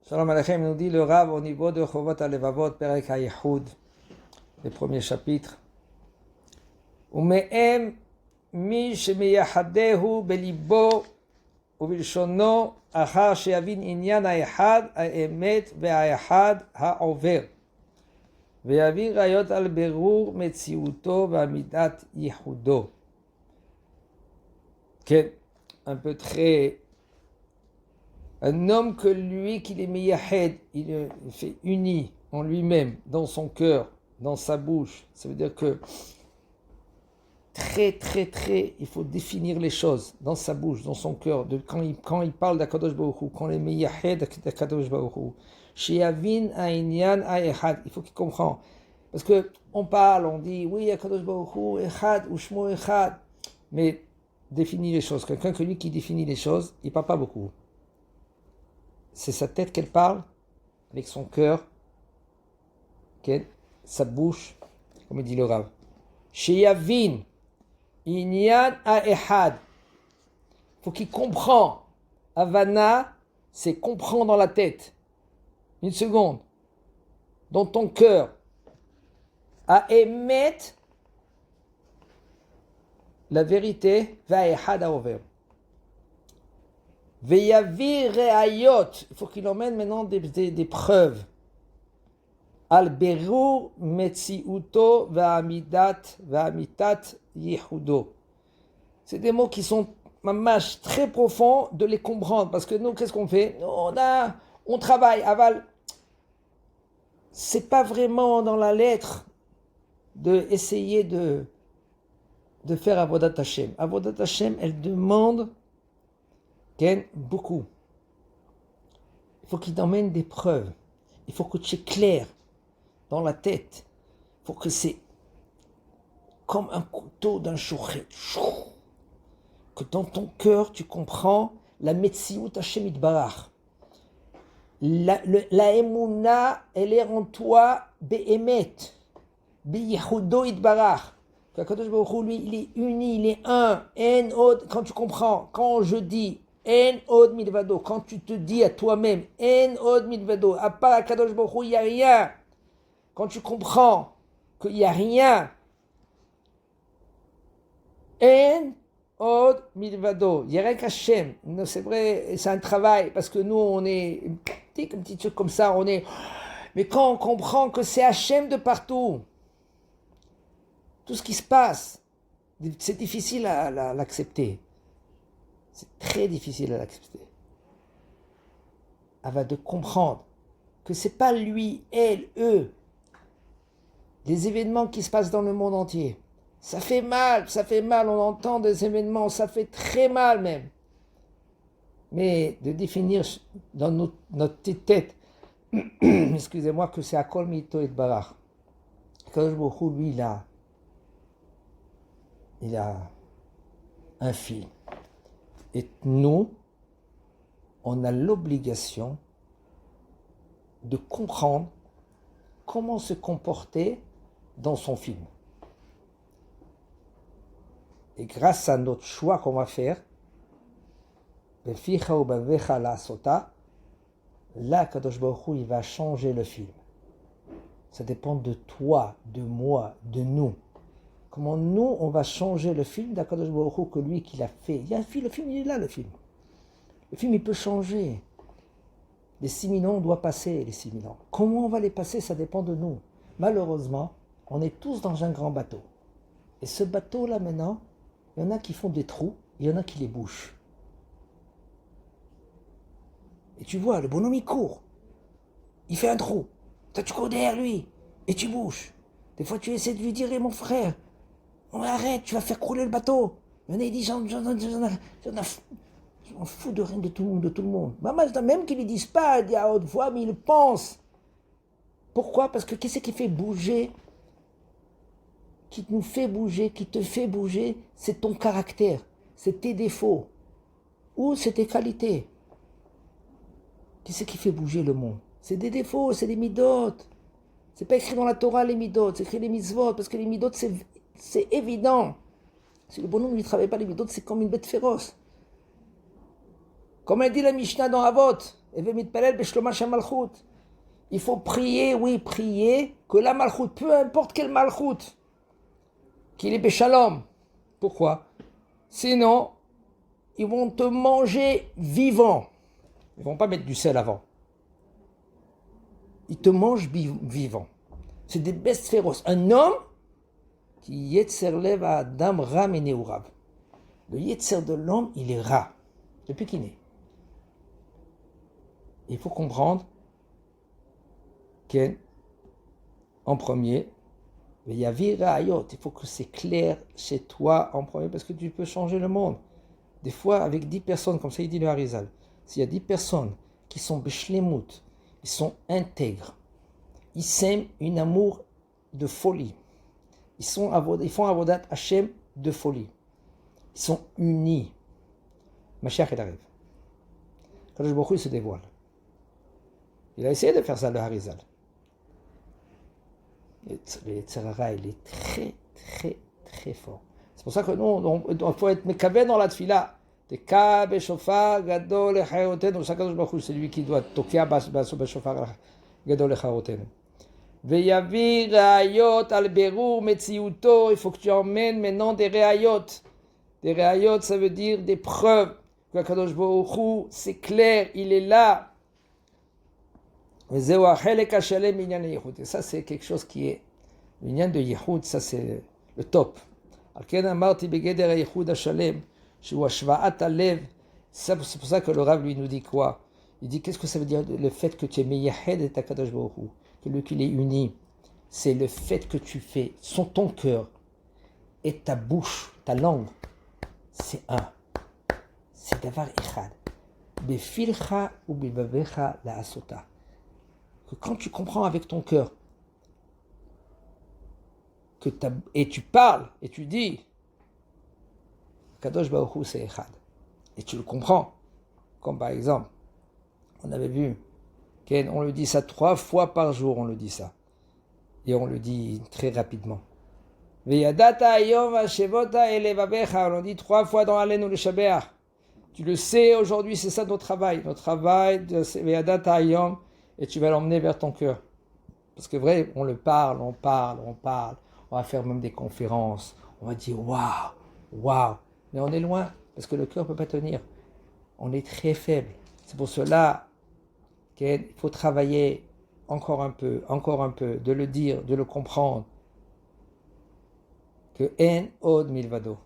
Shalom Aleichem, nous dit le Rav au niveau de Chovot HaLevavot, Perek HaYichud, le premier chapitre. Ume'em mi shemeyachadeu belibo ובלשונו אחר שיבין עניין האחד, האמת והאחד העובר, ויביא ראיות על בירור מציאותו ועמידת ייחודו. כן, un peu très... Un homme que lui, qu'il est miyahed, il fait uni en lui-même, dans son cœur, dans sa bouche. Ça veut dire que très, il faut définir les choses dans sa bouche, dans son cœur. Quand il parle d'Akadosh Baruch Hu, quand il est miyahed d'Akadosh Baruch Hu, Sheyavin ha'inyan ha'echad, il faut qu'il comprenne. Parce que on parle, on dit, oui, Akadosh Baruch Hu, echad, ou shmo echad, mais définir les choses. Quelqu'un que lui qui définit les choses, il ne parle pas beaucoup. C'est sa tête qu'elle parle, avec son cœur, sa bouche, comme il dit le Rav. Sheyavin, inyan ha'echad. Il faut qu'il comprenne. Havana, c'est comprendre dans la tête. Une seconde. Dans ton cœur. Ha'emet, la vérité, va'echad ha'over. Veyavi re'ayot, il faut qu'il emmène maintenant des preuves. Al berur metziuto va'amitat yihudo. C'est des mots qui sont mamash très profonds de les comprendre. Parce que nous, qu'est-ce qu'on fait? On travaille, aval. C'est pas vraiment dans la lettre de essayer de faire Avodat Hashem. Avodat Hashem, elle demande beaucoup. Il faut qu'il t'emmène des preuves. Il faut que tu es clair dans la tête. Il faut que c'est comme un couteau d'un chouchet. Que dans ton cœur, tu comprends la Metziut Hashem Itbarach. La Emouna, elle est en toi, Be'emet, Be'yichudo Itbarach. Qu'Akadosh Baruch Hu, lui, il est uni, il est un. En od, quand tu comprends, quand je dis En od milvado, quand tu te dis à toi-même En od milvado, à part Akadosh Baruch Hu, il n'y a rien. Quand tu comprends qu'il n'y a rien, En od milvado, il n'y a rien qu'Hachem. C'est vrai, c'est un travail, parce que nous, on est un petit truc comme ça, on est... Mais quand on comprend que c'est Hachem de partout, tout ce qui se passe, c'est difficile à l'accepter. C'est très difficile à l'accepter. Avant de comprendre que c'est pas lui, elle, eux. Les événements qui se passent dans le monde entier. Ça fait mal, on entend des événements, ça fait très mal même. Mais de définir dans notre petite tête, excusez-moi, que c'est Akol Mito et Barach. Kadosh Baruch Hu, lui, il a un fil. Et nous, on a l'obligation de comprendre comment se comporter dans son film. Et grâce à notre choix qu'on va faire, là, Kadosh Baruch Hu, il va changer le film. Ça dépend de toi, de moi, de nous. Comment nous, on va changer le film d'Akadosh Baruch Hu que lui qui l'a fait. Il y a un film, le film, il est là, le film. Le film, il peut changer. Les 6 000 ans, on doit passer les 6 000 ans. Comment on va les passer, ça dépend de nous. Malheureusement, on est tous dans un grand bateau. Et ce bateau-là, maintenant, il y en a qui font des trous, il y en a qui les bouchent. Et tu vois, le bonhomme, il court. Il fait un trou. Toi, tu cours derrière lui. Et tu bouches. Des fois, tu essaies de lui dire, mon frère, on arrête, tu vas faire couler le bateau. Il y en a, il dit, j'en fous de rien de tout le monde. Maman, même qu'ils ne le disent pas à haute voix, mais ils le pensent. Pourquoi? Parce que qu'est-ce qui fait bouger, qui nous fait bouger, qui te fait bouger, c'est ton caractère, c'est tes défauts, ou c'est tes qualités. Qu'est-ce qui fait bouger le monde? C'est des défauts, c'est des midotes. C'est pas écrit dans la Torah les midotes, c'est écrit les mitzvot, parce que les midotes c'est évident. Si le bonhomme ne travaille pas les midotes, c'est comme une bête féroce. Comme elle dit la Mishnah dans Avot, Il faut prier, oui, prier, que la malchoute, peu importe quelle malchoute, qu'il est béchalom. Pourquoi? Sinon, ils vont te manger vivant. Ils ne vont pas mettre du sel avant. Ils te mangent vivant. C'est des bestes féroces. Un homme qui yetzer lev à Adam ram et neurav. Le yetzer de l'homme, il est rat depuis qu'il naît. Il faut comprendre qu'en premier, il y a virayot. Il faut que c'est clair chez toi en premier parce que tu peux changer le monde. Des fois, avec 10 personnes, comme ça il dit le Harizal, s'il y a 10 personnes qui sont beshlemut, ils sont intègres, ils s'aiment un amour de folie, ils font avodat Hashem de folie, ils sont unis. Mashiach il arrive. Kadosh Baruch Hu, il se dévoile. Il a essayé de faire ça le Harizal. Le Tzerara, il est très, très, très fort. C'est pour ça que nous, il faut être mekavé dans la tfila. Teka b'shofar gadol lechayotenu. C'est lui qui doit toquer b'shofar gadol lechayotenu. Veyavi reayot al berur metziuto. Il faut que tu emmènes maintenant des reayot. Des reayot, ça veut dire des preuves. Que Kadosh Baruch Hu, c'est clair, il est là. Et ça, c'est quelque chose qui est l'union de Yehoud, ça c'est le top. C'est pour ça que le Rav lui nous dit quoi? Il dit qu'est-ce que ça veut dire le fait que tu es Meyahed et Kadosh Baruch Hu, que lui qu'il est uni, c'est le fait que tu fais ton cœur et ta bouche, ta langue, c'est un. C'est davar echad. Befilcha ou bibavecha la asota. Que quand tu comprends avec ton cœur et tu parles et tu dis Kadosh Baruch Hu c'est echad et tu le comprends, comme par exemple on avait vu on le dit ça 3 fois par jour, on le dit ça et on le dit très rapidement. Veyadata ayom vashevota elevabecha, on le dit 3 fois dans Alenu le Shabeach. Tu le sais, aujourd'hui c'est ça notre travail c'est Veyadata ayom. Et tu vas l'emmener vers ton cœur. Parce que vrai, on va faire même des conférences, on va dire waouh, mais on est loin, parce que le cœur ne peut pas tenir. On est très faible. C'est pour cela qu'il faut travailler encore un peu, de le dire, de le comprendre. Que en od milvado.